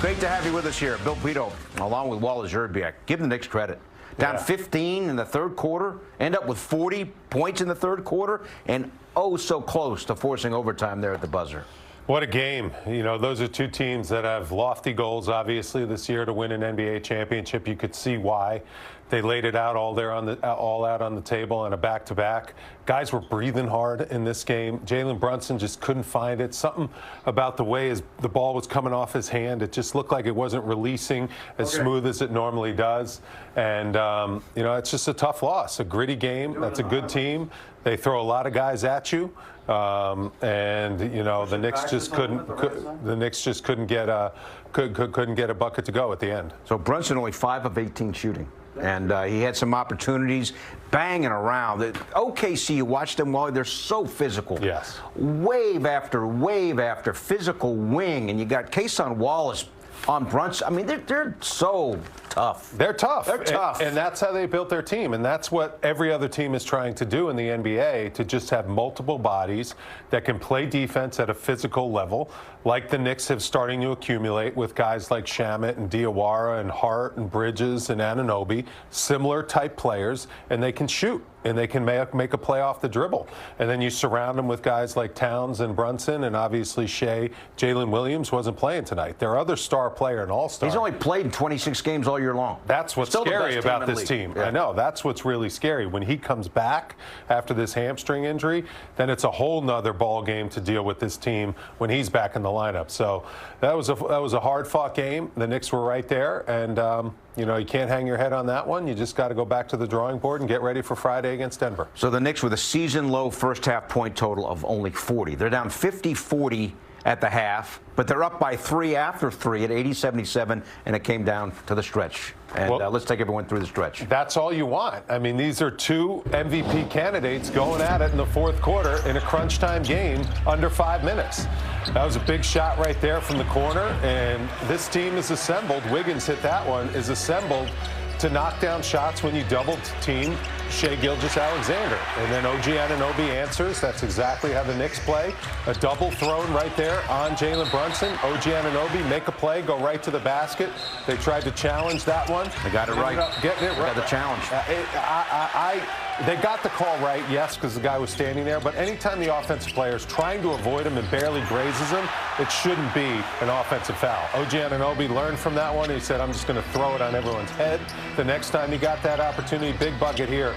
Great to have you with us here. Bill Pito, along with Wallace Zerbiak. Give the Knicks credit. Down 15 in the third quarter, end up with 40 points in the third quarter, and oh so close to forcing overtime there at the buzzer. What a game. You know, those are two teams that have lofty goals, obviously, this year to win an NBA championship. You could see why. They laid it out all out on the table on a back-to-back. Guys were breathing hard in this game. Jalen Brunson just couldn't find it. Something about the way the ball was coming off his hand. It just looked like it wasn't releasing as smooth as it normally does. And, you know, it's just a tough loss. A gritty game. That's a good team. They throw a lot of guys at you. And, you know, the Knicks just couldn't get a bucket to go at the end. So Brunson only 5 of 18 shooting. And he had some opportunities banging around. The OKC, you watch them, Wally, they're so physical. Yes. Wave after physical wing. And you got Kason Wallace on Brunson. I mean, they're so tough. They're tough. They're tough. And that's how they built their team. And that's what every other team is trying to do in the NBA, to just have multiple bodies that can play defense at a physical level, like the Knicks have starting to accumulate with guys like Shamet and Diawara and Hart and Bridges and Anunoby, similar type players, and they can shoot. And they can make a play off the dribble. And then you surround them with guys like Towns and Brunson, and obviously Shea. Jalen Williams wasn't playing tonight. Their other star player, an all-star. He's only played 26 games all year long. That's what's scary about this team. Yeah. I know. That's what's really scary. When he comes back after this hamstring injury, then it's a whole nother ball game to deal with this team when he's back in the lineup. So that was a hard-fought game. The Knicks were right there, and you know, you can't hang your head on that one. You just got to go back to the drawing board and get ready for Friday against Denver. So the Knicks with a season-low first-half point total of only 40. They're down 50-40 at the half, but they're up by 3 after 3 at 80-77, and it came down to the stretch. And let's take everyone through the stretch. That's all you want. I mean, these are two MVP candidates going at it in the fourth quarter in a crunch time game under 5 minutes. That was a big shot right there from the corner, and this team is assembled. Wiggins hit that one, is assembled to knock down shots when you double team Shea Gilgeous-Alexander. And then OG Anunoby answers. That's exactly how the Knicks play. A double thrown right there on Jalen Brunson. OG Anunoby make a play, go right to the basket. They tried to challenge that one. They got it right. Getting it right. Got the challenge. They got the call right, yes, because the guy was standing there. But anytime the offensive player is trying to avoid him and barely grazes him, it shouldn't be an offensive foul. OG Anunoby learned from that one. He said, I'm just going to throw it on everyone's head. The next time he got that opportunity, big bucket here.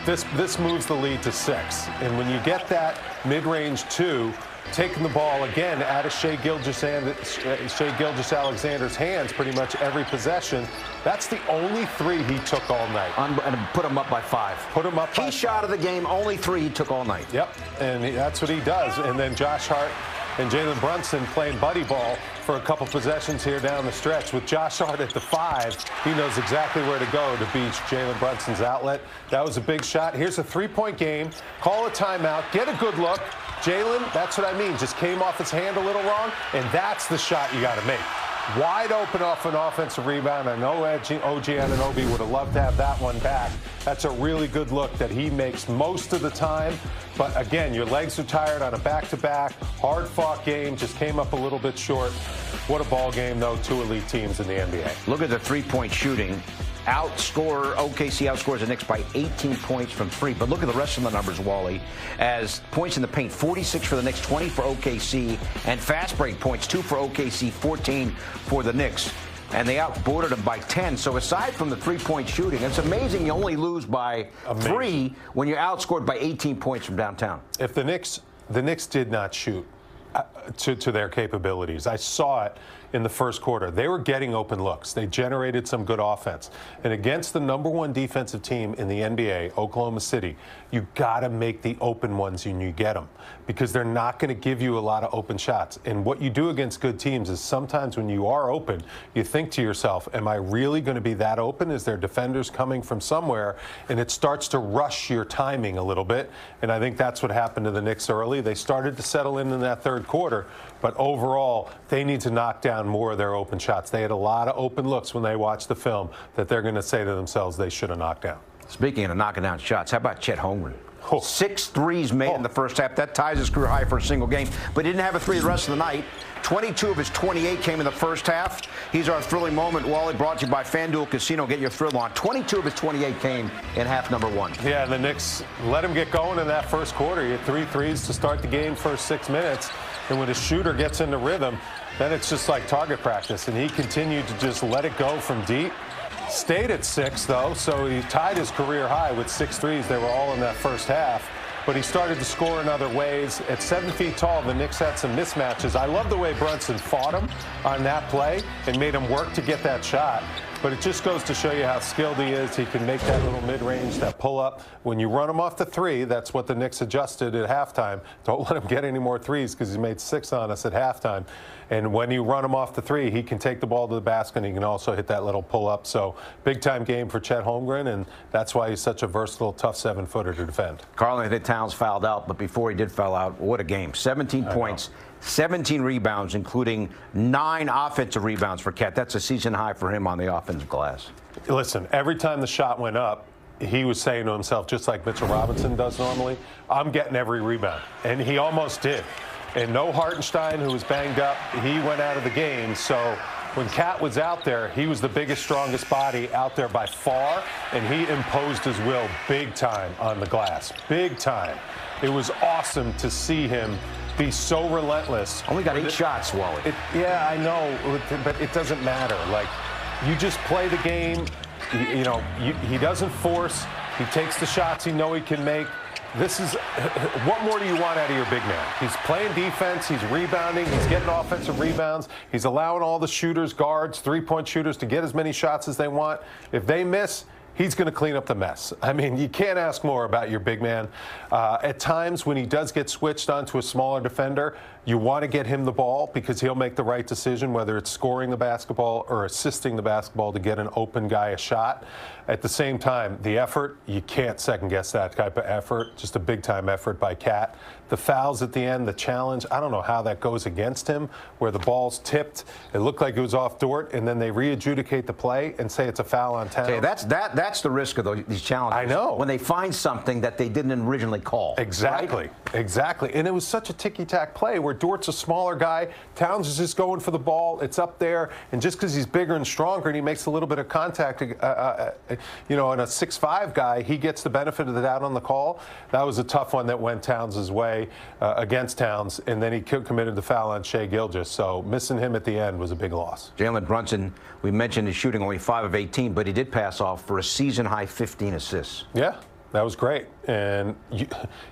This moves the lead to 6. And when you get that mid-range 2, taking the ball again out of Shea Gilgeous-Alexander's hands pretty much every possession. That's the only 3 he took all night. And put him up by 5. Put him up by 5. Key shot of the game, only 3 he took all night. Yep, and that's what he does. And then Josh Hart and Jalen Brunson playing buddy ball for a couple possessions here down the stretch. With Josh Hart at the 5, he knows exactly where to go to beat Jalen Brunson's outlet. That was a big shot. Here's a 3-point game. Call a timeout. Get a good look. Jalen, that's what I mean, just came off his hand a little wrong, and that's the shot you got to make. Wide open off an offensive rebound. I know OG Anunoby would have loved to have that one back. That's a really good look that he makes most of the time. But again, your legs are tired on a back-to-back, hard-fought game, just came up a little bit short. What a ball game, though, 2 elite teams in the NBA. Look at the 3-point shooting. OKC outscores the Knicks by 18 points from 3. But look at the rest of the numbers, Wally. As points in the paint, 46 for the Knicks, 20 for OKC. And fast break points, 2 for OKC, 14 for the Knicks. And they outboarded them by 10. So aside from the 3-point shooting, it's amazing you only lose by 3 when you're outscored by 18 points from downtown. If the Knicks did not shoot to their capabilities. I saw it in the first quarter. They were getting open looks. They generated some good offense. And against the #1 defensive team in the NBA, Oklahoma City, you got to make the open ones when you get them, because they're not going to give you a lot of open shots. And what you do against good teams is sometimes when you are open, you think to yourself, am I really going to be that open? Is there defenders coming from somewhere? And it starts to rush your timing a little bit. And I think that's what happened to the Knicks early. They started to settle in that third quarter, but overall, they need to knock down more of their open shots. They had a lot of open looks when they watched the film that they're going to say to themselves they should have knocked down. Speaking of knocking down shots, how about Chet Holmgren? 6 threes made in the first half. That ties his career high for a single game. But he didn't have a three the rest of the night. 22 of his 28 came in the first half. He's our thrilling moment, Wally, brought to you by FanDuel Casino. Get your thrill on. 22 of his 28 came in half number 1. Yeah, the Knicks let him get going in that first quarter. He had 3 threes to start the game, first 6 minutes. And when a shooter gets into rhythm, then it's just like target practice. And he continued to just let it go from deep. Stayed at 6, though, so he tied his career high with 6 threes. They were all in that first half. But he started to score in other ways. At 7 feet tall, the Knicks had some mismatches. I love the way Brunson fought him on that play and made him work to get that shot. But it just goes to show you how skilled he is. He can make that little mid-range, that pull-up. When you run him off the 3, that's what the Knicks adjusted at halftime. Don't let him get any more threes because he made 6 on us at halftime. And when you run him off the 3, he can take the ball to the basket, and he can also hit that little pull-up. So big-time game for Chet Holmgren, and that's why he's such a versatile, tough 7-footer to defend. Karl-Anthony Towns fouled out, but before he did foul out, what a game. 17 points. 17 rebounds, including 9 offensive rebounds for Cat. That's a season high for him on the offensive glass. Listen, every time the shot went up, he was saying to himself, just like Mitchell Robinson does normally, I'm getting every rebound. And he almost did. And no Hartenstein, who was banged up, he went out of the game. So when Cat was out there, he was the biggest, strongest body out there by far, and he imposed his will big time on the glass. Big time. It was awesome to see him be so relentless. Only got 8 shots, Wally. Yeah, I know, but it doesn't matter. Like, you just play the game. He doesn't force. He takes the shots he knows he can make. This is what more do you want out of your big man? He's playing defense. He's rebounding. He's getting offensive rebounds. He's allowing all the shooters, guards, three-point shooters to get as many shots as they want. If they miss, he's going to clean up the mess. I mean, you can't ask more about your big man. At times when he does get switched onto a smaller defender, you want to get him the ball because he'll make the right decision, whether it's scoring the basketball or assisting the basketball to get an open guy a shot. At the same time, the effort, you can't second-guess that type of effort. Just a big-time effort by Cat. The fouls at the end, the challenge, I don't know how that goes against him, where the ball's tipped. It looked like it was off Dort, and then they re-adjudicate the play and say it's a foul on Towns. Okay, that's the risk of these challenges. I know. When they find something that they didn't originally call. Exactly. Right? Exactly. And it was such a ticky-tack play where Dort's a smaller guy. Towns is just going for the ball. It's up there. And just because he's bigger and stronger and he makes a little bit of contact, on a 6'5" guy, he gets the benefit of the doubt on the call. That was a tough one that went Towns' way against Towns. And then he committed the foul on Shai Gilgeous. So missing him at the end was a big loss. Jalen Brunson, we mentioned his shooting only 5 of 18, but he did pass off for a season-high 15 assists. Yeah. That was great, and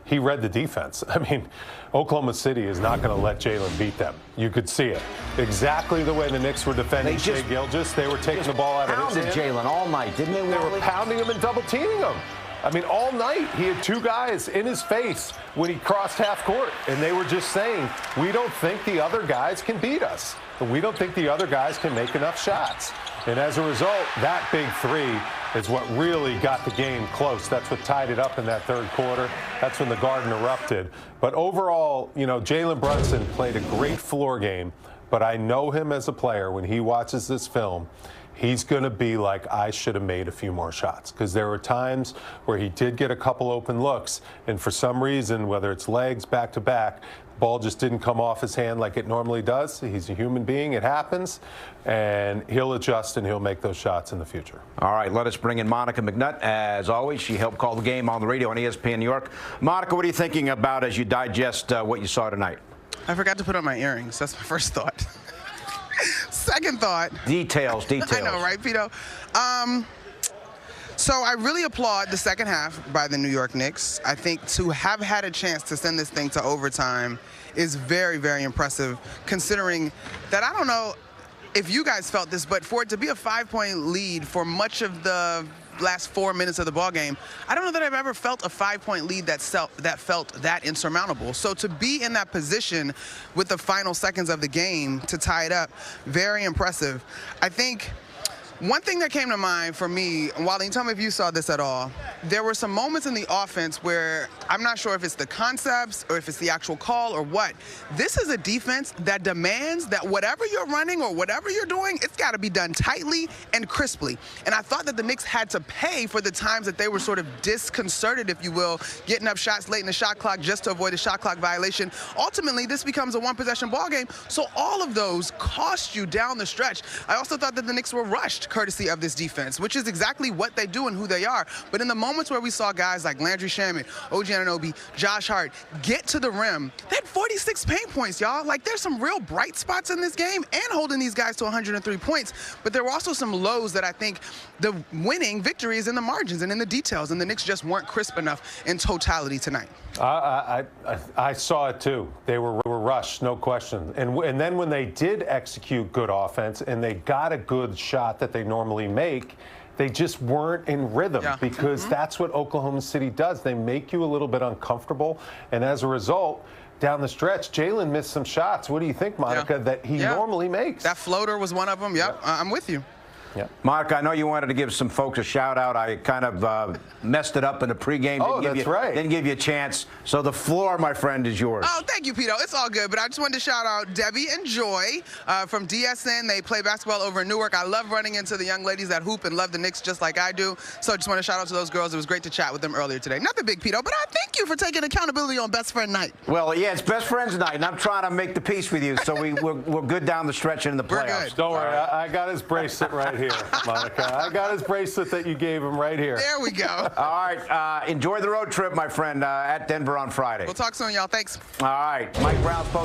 he read the defense. I mean, Oklahoma City is not going to let Jalen beat them. You could see it. Exactly the way the Knicks were defending Shai Gilgeous. They were taking the ball out of his hand. Pounded Jalen all night, didn't they? They were pounding him and double-teaming him. I mean, all night he had 2 guys in his face when he crossed half court, and they were just saying, we don't think the other guys can beat us. We don't think the other guys can make enough shots. And as a result, that big 3 is what really got the game close. That's what tied it up in that third quarter. That's when the Garden erupted. But overall, Jalen Brunson played a great floor game, but I know him as a player. When he watches this film, he's going to be like, I should have made a few more shots, because there were times where he did get a couple open looks, and for some reason, whether it's legs back to back, ball just didn't come off his hand like it normally does. He's a human being. It happens. And he'll adjust and he'll make those shots in the future. All right, let us bring in Monica McNutt. As always, she helped call the game on the radio on ESPN New York. Monica, what are you thinking about as you digest what you saw tonight? I forgot to put on my earrings. That's my first thought. Second thought. Details. I know, right, Pito? So I really applaud the second half by the New York Knicks. I think to have had a chance to send this thing to overtime is very, very impressive, considering that I don't know if you guys felt this, but for it to be a 5-point lead for much of the last 4 minutes of the ball game, I don't know that I've ever felt a 5-point lead that felt that insurmountable. So to be in that position with the final seconds of the game to tie it up, very impressive. I think One thing that came to mind for me, and Wally, tell me if you saw this at all, there were some moments in the offense where I'm not sure if it's the concepts or if it's the actual call or what. This is a defense that demands that whatever you're running or whatever you're doing, it's got to be done tightly and crisply. And I thought that the Knicks had to pay for the times that they were sort of disconcerted, if you will, getting up shots late in the shot clock just to avoid a shot clock violation. Ultimately, this becomes a one-possession ball game, so all of those cost you down the stretch. I also thought that the Knicks were rushed courtesy of this defense, which is exactly what they do and who they are. But in the moments where we saw guys like Landry Shamet, OG Anunoby, Josh Hart get to the rim, they had 46 paint points, y'all. Like, there's some real bright spots in this game and holding these guys to 103 points. But there were also some lows that I think the winning victory is in the margins and in the details, and the Knicks just weren't crisp enough in totality tonight. I saw it too. They were rushed, no question. And then when they did execute good offense and they got a good shot that they normally make, they just weren't in rhythm because that's what Oklahoma City does. They make you a little bit uncomfortable, and as a result, down the stretch, Jalen missed some shots. What do you think, Monica, that he normally makes? That floater was one of them. Yep. I'm with you. Yeah. Monica, I know you wanted to give some folks a shout-out. I kind of messed it up in the pregame. Oh, that's right. Didn't give you a chance. So the floor, my friend, is yours. Oh, thank you, Pito. It's all good. But I just wanted to shout out Debbie and Joy from DSN. They play basketball over in Newark. I love running into the young ladies that hoop and love the Knicks just like I do. So I just want to shout out to those girls. It was great to chat with them earlier today. Nothing big, Pito, but I thank you for taking accountability on Best Friend Night. Well, yeah, it's Best Friends Night, and I'm trying to make the peace with you, so we're good down the stretch and in the playoffs. We're good. Don't worry. I got his bracelet right here, Monica. I got his bracelet that you gave him right here. There we go. All right. Enjoy the road trip, my friend, at Denver on Friday. We'll talk soon, y'all. Thanks. All right. Mike Brown's post.